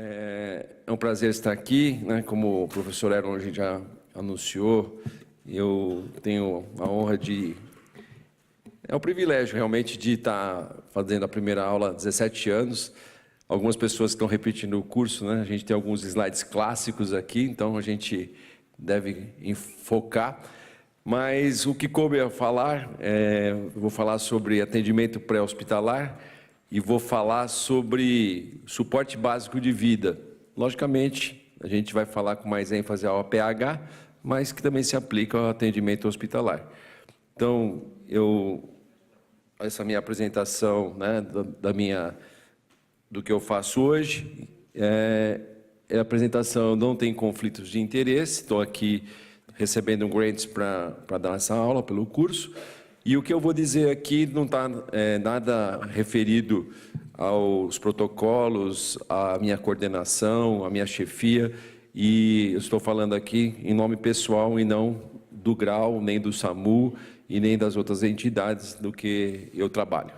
É um prazer estar aqui, né? Como o professor Erlon já anunciou, eu tenho a honra de... É um privilégio, realmente, de estar fazendo a primeira aula há 17 anos. Algumas pessoas estão repetindo o curso, né? A gente tem alguns slides clássicos aqui, então a gente deve enfocar. Mas o que coube a falar, eu vou falar sobre atendimento pré-hospitalar e vou falar sobre suporte básico de vida. Logicamente, a gente vai falar com mais ênfase ao APH, mas que também se aplica ao atendimento hospitalar. Então, essa minha apresentação, né, do que eu faço hoje, a apresentação não tem conflitos de interesse, estou aqui recebendo um grants para dar essa aula pelo curso, e o que eu vou dizer aqui não está nada referido aos protocolos, à minha coordenação, à minha chefia, e eu estou falando aqui em nome pessoal e não do GRAU, nem do SAMU e nem das outras entidades do que eu trabalho.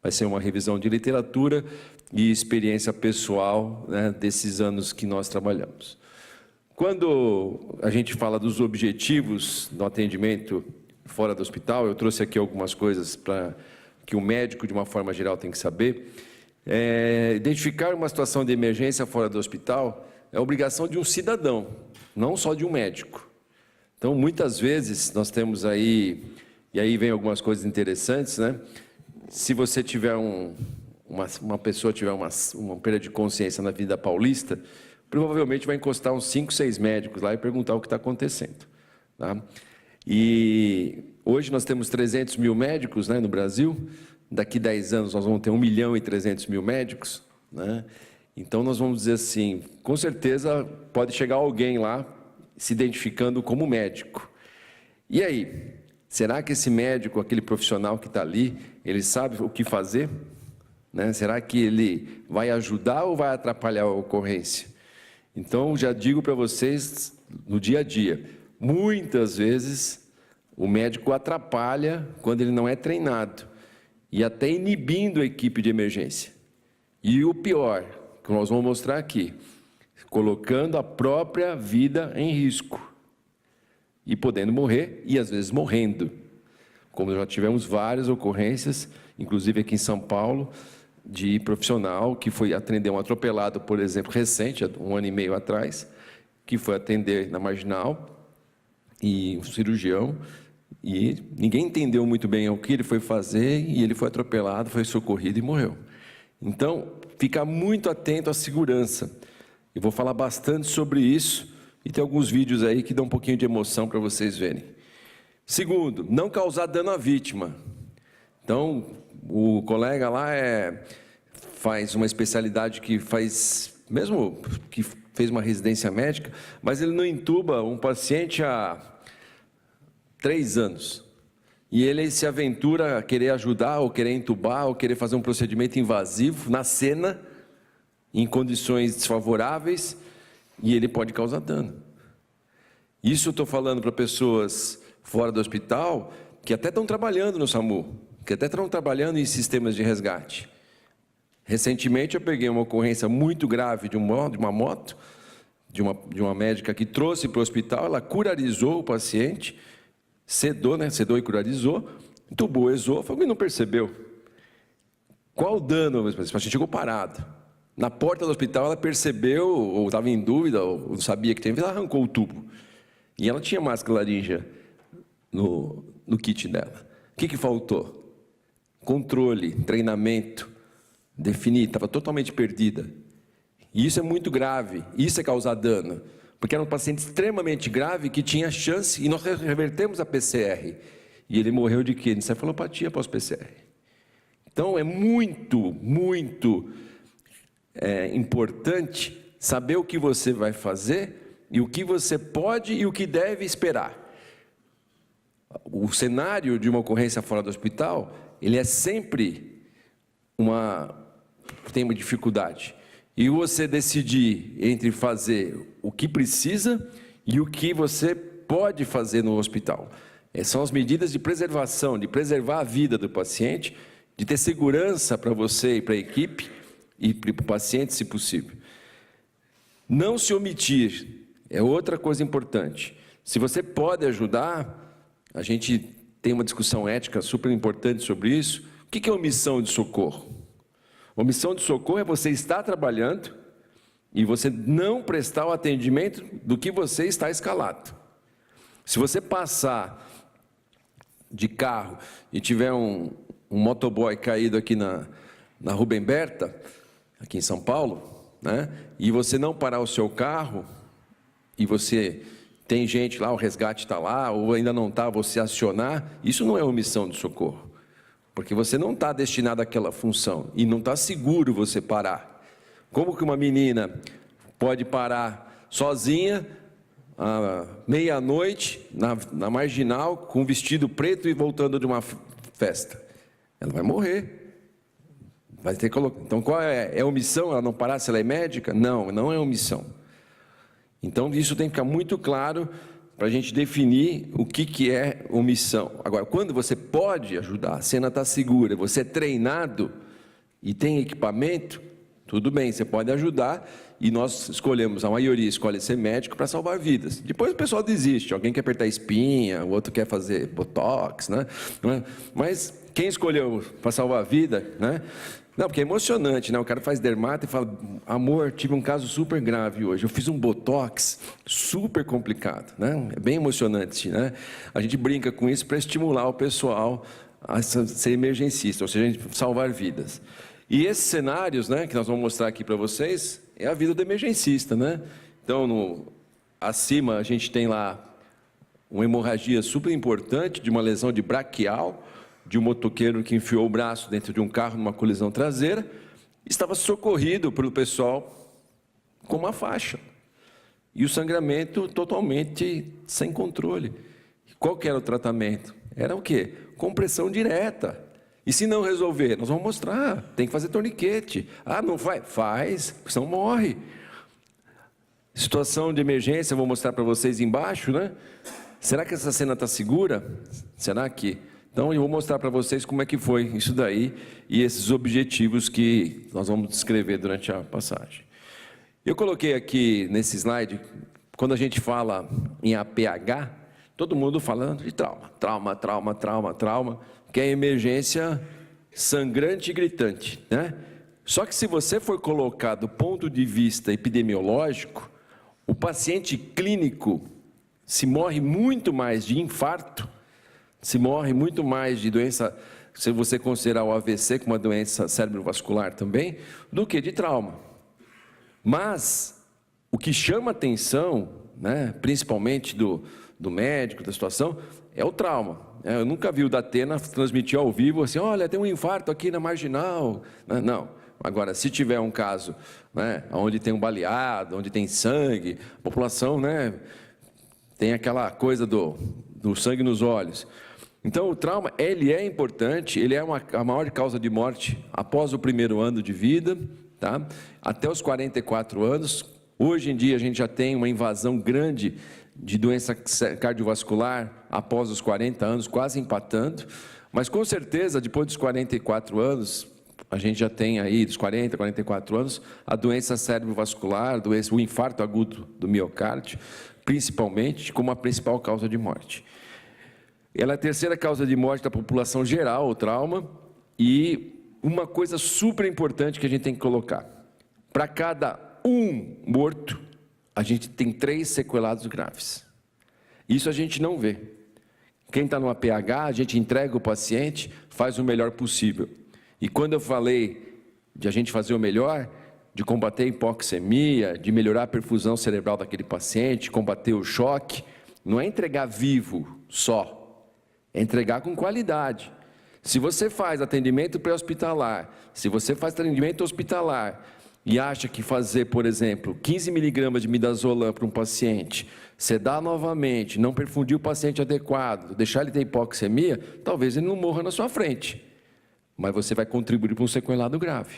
Vai ser uma revisão de literatura e experiência pessoal, né, desses anos que nós trabalhamos. Quando a gente fala dos objetivos do atendimento fora do hospital, eu trouxe aqui algumas coisas para que o médico, de uma forma geral, tem que saber. Identificar uma situação de emergência fora do hospital é obrigação de um cidadão, não só de um médico. Então, muitas vezes, nós temos aí, e aí vem algumas coisas interessantes, né? Se você tiver uma pessoa tiver uma perda de consciência na Avenida Paulista, provavelmente vai encostar uns 5, 6 médicos lá e perguntar o que está acontecendo. Tá? E hoje nós temos 300 mil médicos, né, no Brasil. Daqui 10 anos nós vamos ter 1.300.000 médicos. Né? Então nós vamos dizer assim, com certeza pode chegar alguém lá se identificando como médico. E aí, será que esse médico, aquele profissional que está ali, ele sabe o que fazer? Né? Será que ele vai ajudar ou vai atrapalhar a ocorrência? Então, já digo para vocês, no dia a dia, muitas vezes o médico atrapalha quando ele não é treinado e até inibindo a equipe de emergência. E o pior, que nós vamos mostrar aqui, colocando a própria vida em risco e podendo morrer e às vezes morrendo. Como já tivemos várias ocorrências, inclusive aqui em São Paulo, de profissional que foi atender um atropelado, por exemplo, recente, 1 ano e meio atrás, que foi atender na Marginal, e um cirurgião, e ninguém entendeu muito bem o que ele foi fazer, e ele foi atropelado, foi socorrido e morreu. Então, ficar muito atento à segurança. Eu vou falar bastante sobre isso, e tem alguns vídeos aí que dão um pouquinho de emoção para vocês verem. Segundo, não causar dano à vítima. Então, o colega lá faz uma especialidade que faz, mesmo que fez uma residência médica, mas ele não intuba um paciente há 3 anos. E ele se aventura a querer ajudar, ou querer intubar, ou querer fazer um procedimento invasivo na cena, em condições desfavoráveis, e ele pode causar dano. Isso eu estou falando para pessoas fora do hospital, que até estão trabalhando no SAMU, que até estão trabalhando em sistemas de resgate. Recentemente eu peguei uma ocorrência muito grave de uma moto, de uma médica que trouxe para o hospital, ela curarizou o paciente, sedou, né? Sedou e curarizou, entubou o esôfago e não percebeu. Qual o dano? Esse paciente chegou parado. Na porta do hospital ela percebeu, ou estava em dúvida, ou não sabia que tinha, ela arrancou o tubo. E ela tinha máscara laríngea no kit dela. O que faltou? Controle, treinamento, definir, estava totalmente perdida. E isso é muito grave, isso é causar dano, porque era um paciente extremamente grave que tinha chance, e nós revertemos a PCR. E ele morreu de quê? De encefalopatia pós-PCR. Então é muito importante saber o que você vai fazer, e o que você pode e o que deve esperar. O cenário de uma ocorrência fora do hospital, ele é sempre tem uma dificuldade. E você decidir entre fazer o que precisa e o que você pode fazer no hospital. São as medidas de preservação, de preservar a vida do paciente, de ter segurança para você e para a equipe, e para o paciente, se possível. Não se omitir é outra coisa importante. Se você pode ajudar, a gente tem uma discussão ética super importante sobre isso. O que é omissão de socorro? Omissão de socorro é você estar trabalhando e você não prestar o atendimento do que você está escalado. Se você passar de carro e tiver um motoboy caído aqui na Rubem Berta, aqui em São Paulo, né, e você não parar o seu carro, e você tem gente lá, o resgate está lá, ou ainda não está, você acionar, isso não é omissão de socorro, porque você não está destinado àquela função, e não está seguro você parar. Como que uma menina pode parar sozinha, à meia-noite, na marginal, com um vestido preto e voltando de uma festa? Ela vai morrer. Vai ter que colocar. Então, qual é omissão? Ela não parar se ela é médica? Não, não é omissão. Então, isso tem que ficar muito claro para a gente definir o que é omissão. Agora, quando você pode ajudar, a cena está segura, você é treinado e tem equipamento, tudo bem, você pode ajudar, e nós escolhemos, a maioria escolhe ser médico para salvar vidas. Depois o pessoal desiste, alguém quer apertar espinha, o outro quer fazer botox, né? Mas quem escolheu para salvar a vida, né? Não, porque é emocionante, né? O cara faz dermato e fala, amor, tive um caso super grave hoje, eu fiz um botox super complicado, né? É bem emocionante, né? A gente brinca com isso para estimular o pessoal a ser emergencista, ou seja, a gente salvar vidas. E esses cenários, né, que nós vamos mostrar aqui para vocês, é a vida do emergencista, né? Então, acima a gente tem lá uma hemorragia super importante de uma lesão de braquial, de um motoqueiro que enfiou o braço dentro de um carro numa colisão traseira, estava socorrido pelo pessoal com uma faixa. E o sangramento totalmente sem controle. Qual que era o tratamento? Era o quê? Compressão direta. E se não resolver, nós vamos mostrar, tem que fazer torniquete. Ah, não faz? Faz, senão morre. Situação de emergência, vou mostrar para vocês embaixo, né? Será que essa cena está segura? Será que... Então, eu vou mostrar para vocês como é que foi isso daí e esses objetivos que nós vamos descrever durante a passagem. Eu coloquei aqui nesse slide, quando a gente fala em APH, todo mundo falando de trauma, que é emergência sangrante e gritante, né? Só que se você for colocar do ponto de vista epidemiológico, o paciente clínico se morre muito mais de infarto, se morre muito mais de doença, se você considerar o AVC como uma doença cerebrovascular também, do que de trauma. Mas o que chama atenção, né, principalmente do médico, da situação, é o trauma. Eu nunca vi o Datena transmitir ao vivo assim, olha, tem um infarto aqui na marginal. Não. Agora, se tiver um caso, né, onde tem um baleado, onde tem sangue, a população, né, tem aquela coisa do sangue nos olhos. Então, o trauma, ele é importante, ele é a maior causa de morte após o primeiro ano de vida, tá? Até os 44 anos. Hoje em dia, a gente já tem uma invasão grande de doença cardiovascular após os 40 anos, quase empatando, mas com certeza, depois dos 44 anos, a gente já tem aí, dos 40, 44 anos, a doença cerebrovascular, o infarto agudo do miocárdio, principalmente, como a principal causa de morte. Ela é a terceira causa de morte da população geral, o trauma, e uma coisa super importante que a gente tem que colocar, para cada um morto, a gente tem 3 sequelados graves. Isso a gente não vê. Quem está no APH, a gente entrega o paciente, faz o melhor possível. E quando eu falei de a gente fazer o melhor, de combater a hipoxemia, de melhorar a perfusão cerebral daquele paciente, combater o choque, não é entregar vivo só, é entregar com qualidade. Se você faz atendimento pré-hospitalar, se você faz atendimento hospitalar, e acha que fazer, por exemplo, 15 miligramas de midazolam para um paciente, sedar novamente, não perfundir o paciente adequado, deixar ele ter hipoxemia, talvez ele não morra na sua frente, mas você vai contribuir para um sequelado grave.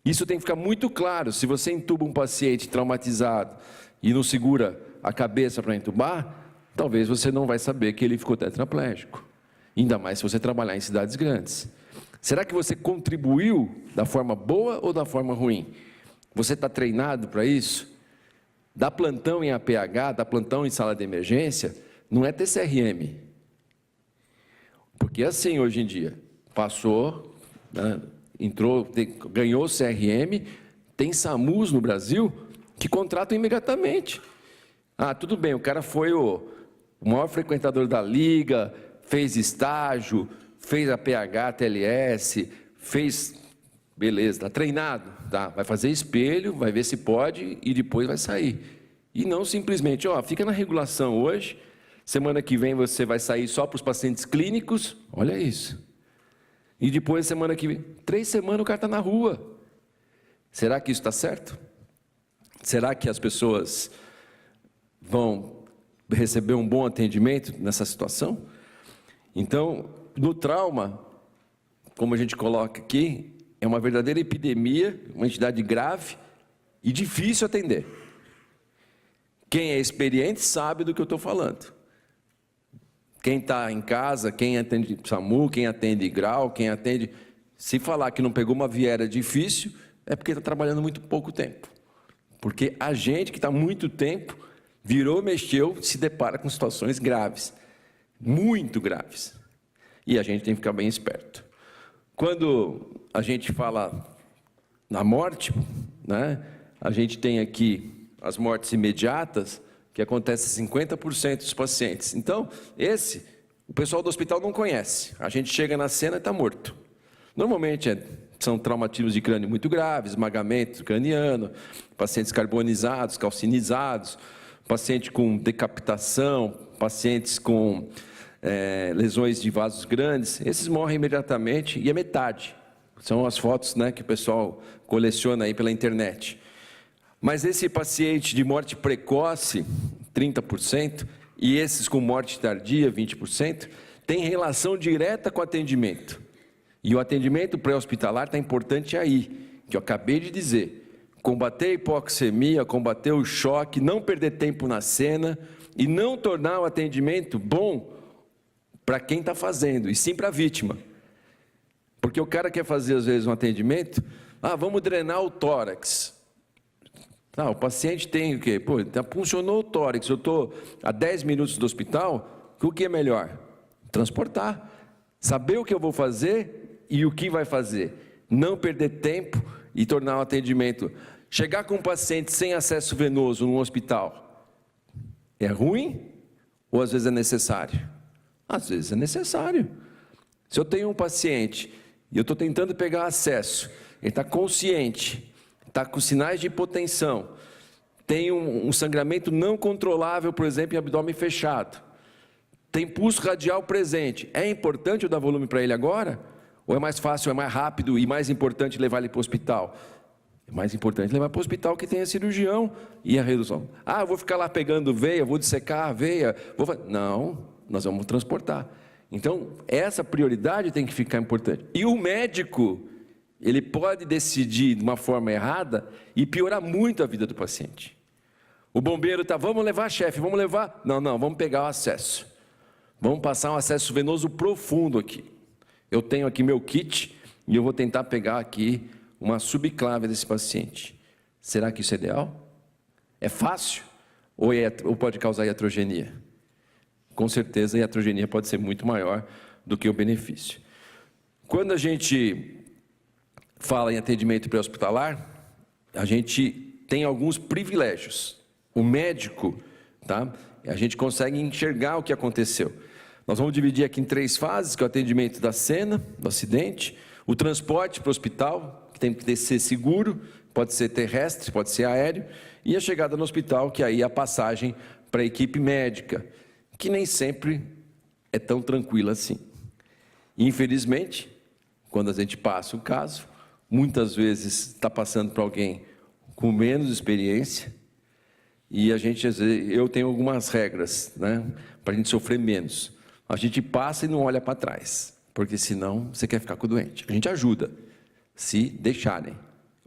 Isso tem que ficar muito claro. Se você entuba um paciente traumatizado e não segura a cabeça para entubar, talvez você não vai saber que ele ficou tetraplégico, ainda mais se você trabalhar em cidades grandes. Será que você contribuiu da forma boa ou da forma ruim? Você está treinado para isso? Dar plantão em APH, dar plantão em sala de emergência, não é TCRM. Porque assim, hoje em dia, passou, né, entrou, ganhou o CRM, tem SAMUs no Brasil que contratam imediatamente. Ah, tudo bem, o cara foi o maior frequentador da liga, fez estágio, fez APH, TLS, fez... Beleza, está treinado, tá? Vai fazer espelho, vai ver se pode e depois vai sair. E não simplesmente, ó, fica na regulação hoje, semana que vem você vai sair só para os pacientes clínicos, olha isso. E depois, semana que vem, 3 semanas o cara está na rua. Será que isso está certo? Será que as pessoas vão receber um bom atendimento nessa situação? Então, no trauma, como a gente coloca aqui, é uma verdadeira epidemia, uma entidade grave e difícil atender. Quem é experiente sabe do que eu estou falando. Quem está em casa, quem atende SAMU, quem atende grau, quem atende... Se falar que não pegou uma viera difícil, é porque está trabalhando muito pouco tempo. Porque a gente que está muito tempo, virou, mexeu, se depara com situações graves. Muito graves. E a gente tem que ficar bem esperto. Quando a gente fala na morte, né, a gente tem aqui as mortes imediatas, que acontecem em 50% dos pacientes. Então, o pessoal do hospital não conhece. A gente chega na cena e está morto. Normalmente são traumatismos de crânio muito graves, esmagamento craniano, pacientes carbonizados, calcinizados, paciente com decapitação, pacientes com lesões de vasos grandes. Esses morrem imediatamente e é metade. São as fotos, né, que o pessoal coleciona aí pela internet. Mas esse paciente de morte precoce, 30%, e esses com morte tardia, 20%, tem relação direta com o atendimento. E o atendimento pré-hospitalar está importante aí, que eu acabei de dizer. Combater a hipoxemia, combater o choque, não perder tempo na cena e não tornar o atendimento bom para quem está fazendo, e sim para a vítima. Porque o cara quer fazer, às vezes, um atendimento, vamos drenar o tórax. O paciente tem o quê? Pô, puncionou o tórax, eu estou a 10 minutos do hospital, o que é melhor? Transportar. Saber o que eu vou fazer e o que vai fazer. Não perder tempo e tornar o atendimento. Chegar com um paciente sem acesso venoso no hospital, é ruim ou às vezes é necessário? Às vezes é necessário. Se eu tenho um paciente e eu estou tentando pegar acesso, ele está consciente, está com sinais de hipotensão, tem um sangramento não controlável, por exemplo, em abdômen fechado, tem pulso radial presente, é importante eu dar volume para ele agora? Ou é mais fácil, é mais rápido e mais importante levar ele para o hospital? É mais importante levar para o hospital que tenha cirurgião e a redução. Eu vou ficar lá pegando veia, vou dissecar a veia, não, nós vamos transportar. Então, essa prioridade tem que ficar importante. E o médico, ele pode decidir de uma forma errada e piorar muito a vida do paciente. O bombeiro está, vamos levar, chefe, vamos levar. Não, vamos pegar o acesso. Vamos passar um acesso venoso profundo aqui. Eu tenho aqui meu kit e eu vou tentar pegar aqui uma subclave desse paciente. Será que isso é ideal? É fácil? Ou pode causar iatrogenia? Com certeza a iatrogenia pode ser muito maior do que o benefício. Quando a gente fala em atendimento pré-hospitalar, a gente tem alguns privilégios. O médico, a gente consegue enxergar o que aconteceu. Nós vamos dividir aqui em 3 fases, que é o atendimento da cena, do acidente, o transporte para o hospital, que tem que ser seguro, pode ser terrestre, pode ser aéreo, e a chegada no hospital, que aí é a passagem para a equipe médica, que nem sempre é tão tranquila assim. Infelizmente, quando a gente passa o caso, muitas vezes está passando para alguém com menos experiência, e eu tenho algumas regras, para a gente sofrer menos. A gente passa e não olha para trás, porque senão você quer ficar com o doente. A gente ajuda, se deixarem,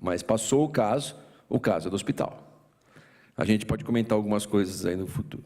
mas passou o caso é do hospital. A gente pode comentar algumas coisas aí no futuro.